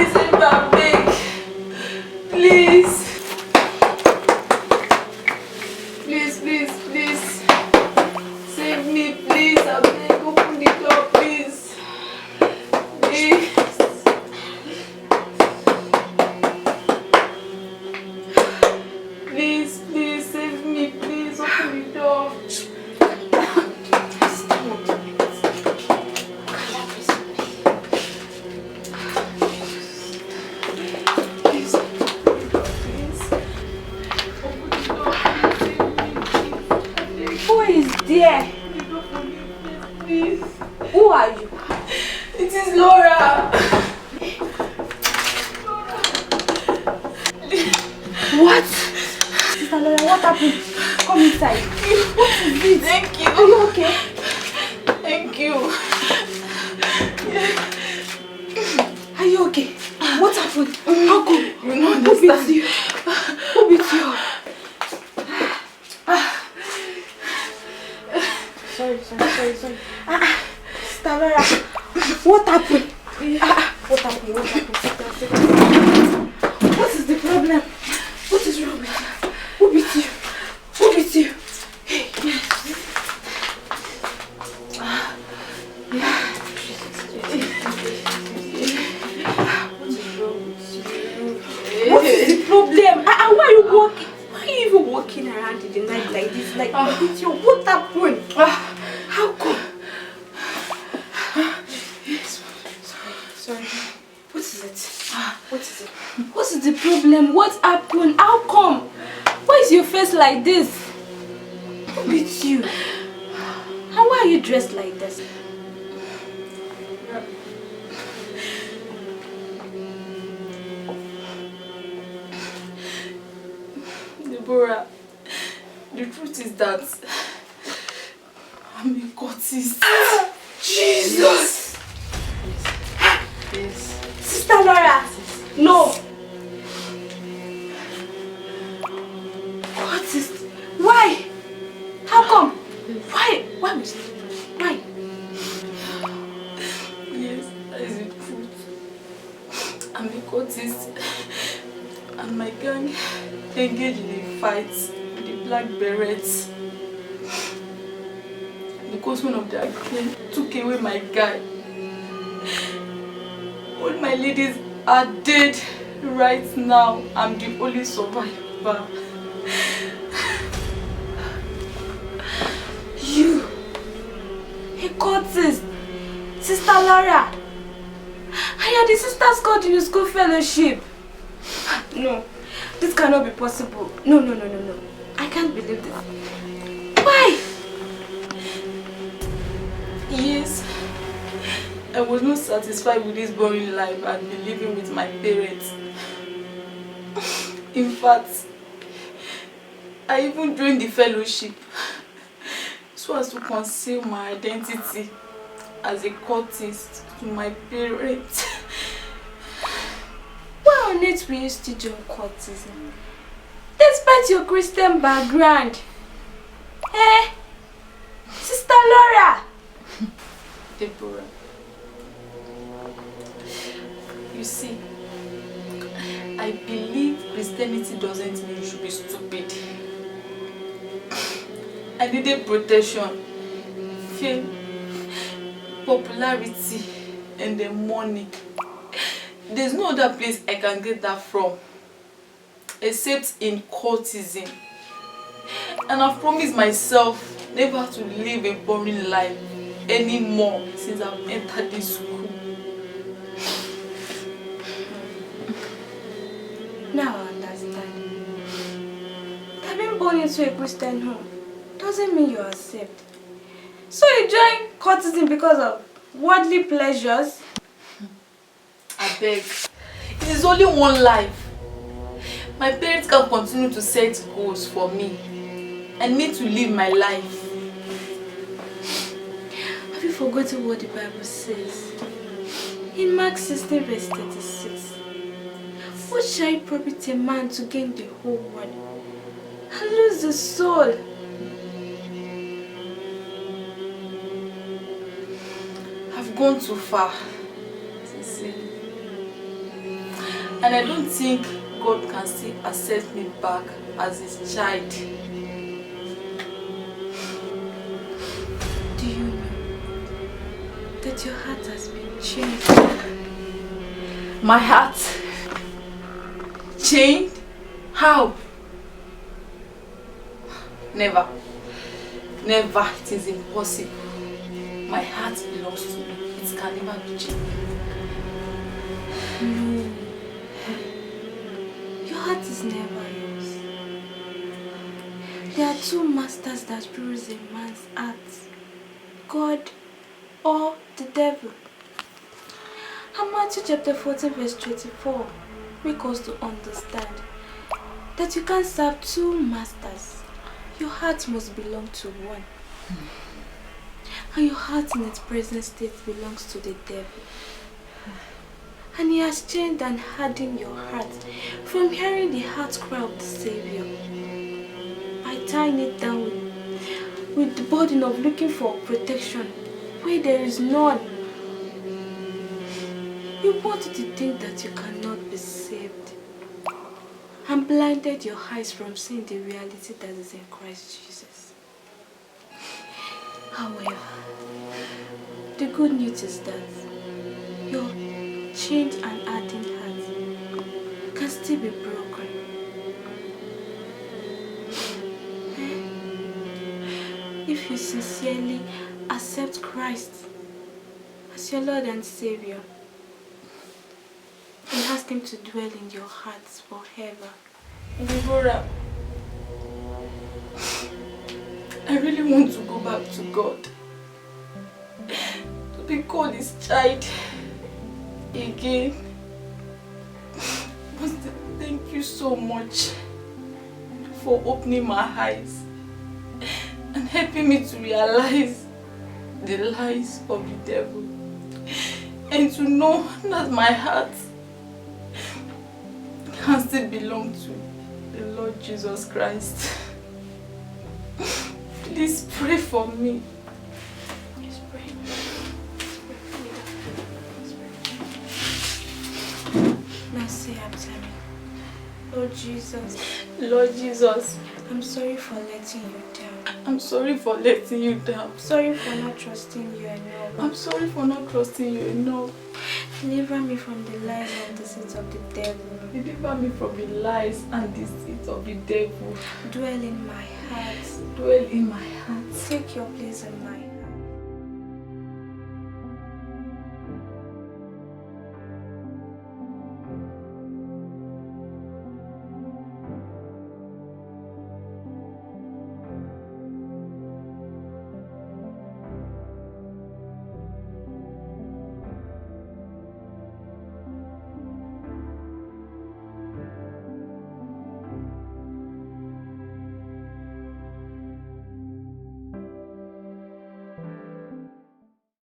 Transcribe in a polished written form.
Please, I'm big. Please. Please. Save me, please. I'm big. Open the door, please. Please. Please, save me, please. Open the door. There. Please. Who are you? It is Laura. What? Sister Laura, what happened? Come inside. What is it? Thank you. Are you okay? Thank you. Are you okay? What happened? How come? You don't understand. Who beat you? Sorry. Sister Laura, what happened? What happened? What is the problem? What is wrong with you? Who beat you? Hey. What is the problem? Why are you walking? Why are you even walking around in the night like this? Like, with your what happened? How come? Sorry. What is it? What is the problem? What happened? How come? Why is your face like this? Who beat you? And why are you dressed like this? Deborah, the truth is that I'm a cultist. Jesus! Yes. Sister Laura! No! What is... Why? How come? Why? Why? Yes, that is the truth. I'm a cultist. And my gang engaged in a fight with the Black Berets. Because one of their men took away my guy. All my ladies are dead right now. I'm the only survivor. You! A cultist! Sister Laura! I am the sisters called in the school fellowship. No, this cannot be possible. No. I can't believe this. Why? Yes, I was not satisfied with this boring life I'd been living with my parents. In fact, I even joined the fellowship so as to conceal my identity as a cultist to my parents. Why on earth will you still join cultism? Despite your Christian background. Eh? Sister Laura! Deborah, you see, I believe Christianity doesn't mean you should be stupid. I needed protection, fame, popularity, and the money. There's no other place I can get that from except in cultism. And I've promised myself never to live a boring life anymore since I've entered this school. Now I understand. That being born into a Christian home doesn't mean you are saved. So you join cultism because of worldly pleasures? I beg. It is only one life. My parents can continue to set goals for me. I need to live my life. Have you forgotten what the Bible says? In Mark 16 verse 36. What shall it profit a man to gain the whole world and lose the soul? I've gone too far. Sissy. And I don't think God can still accept me back as his child. Do you know that your heart has been changed? My heart? Chained? How? Never. Never. It is impossible. My heart belongs to me. It can never be chained. No. Your heart is never yours. There are two masters that rules a man's heart. God or the devil. And Matthew chapter 14 verse 24 makes us to understand that you can't serve two masters. Your heart must belong to one. And your heart in its present state belongs to the devil. And he has chained and hardened your heart from hearing the heart cry of the Savior by tying it down with the burden of looking for protection where there is none. You wanted to think that you cannot be saved and blinded your eyes from seeing the reality that is in Christ Jesus. However, the good news is that your chained and hardened heart can still be broken. If you sincerely accept Christ as your Lord and Savior and ask Him to dwell in your hearts forever. Deborah, I really want to go back to God. To be called His child again. But thank you so much for opening my eyes and helping me to realize the lies of the devil and to know that my heart can still belong to the Lord Jesus Christ. Please pray for me. Yes, pray. Now say after me. Lord Jesus. Lord Jesus, I'm sorry for letting you down. I'm sorry for letting you down. Sorry for not trusting you enough. I'm sorry for not trusting you enough. Deliver me from the lies and deceit of the devil. Deliver me from the lies and deceit of the devil. Dwell in my heart. Dwell in my heart. Take your place in my heart.